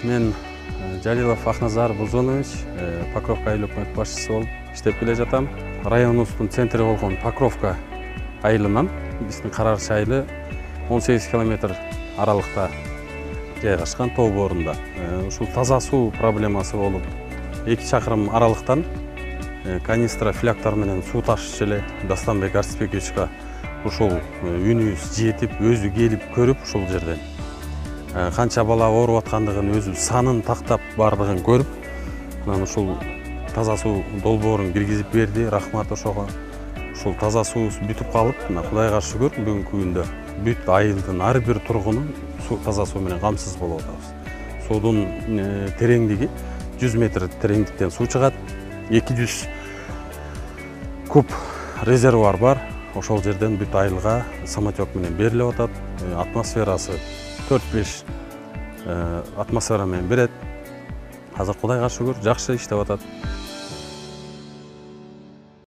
Мен Жалилов Акназар Бузонович, Покровка айыл өкмөт башчысы болуп иштеп келе жатам. Районубуздун центри болгон Покровка айылынан биздин Карарчы айылы 18 километр аралыкта жайгашкан тоо боорунда. Ушул таза суу проблемасы болуп, 2 чакырым аралыктан канистра фляктар менен суу ташчу эле Дастанбек Арсбековичке ушул үнүбүз жетип, өзү келип көрүп ушул жерден канча бала ооруп аткандыгын, өзү санын тактап бардыгын көрүп, анан ушул таза суу долбоорун киргизип берди. Рахмат ошого. Ушул таза суубуз бүтүп калып, Кудайга шүгүр, бүгүнкү күндө бүт айылдын ар бир тургуну таза суу менен камсыз болуп атабыз. Суудун тереңдиги 100 метр тереңдиктен суу чыгат. 200 куб резервуар бар. Ошол жерден бүт айылга самотек менен берилип атат. Атмосферасы 4-5 атмосфера менен берет. Азыр Кудайга шүгүр, жакшы иштеп атат.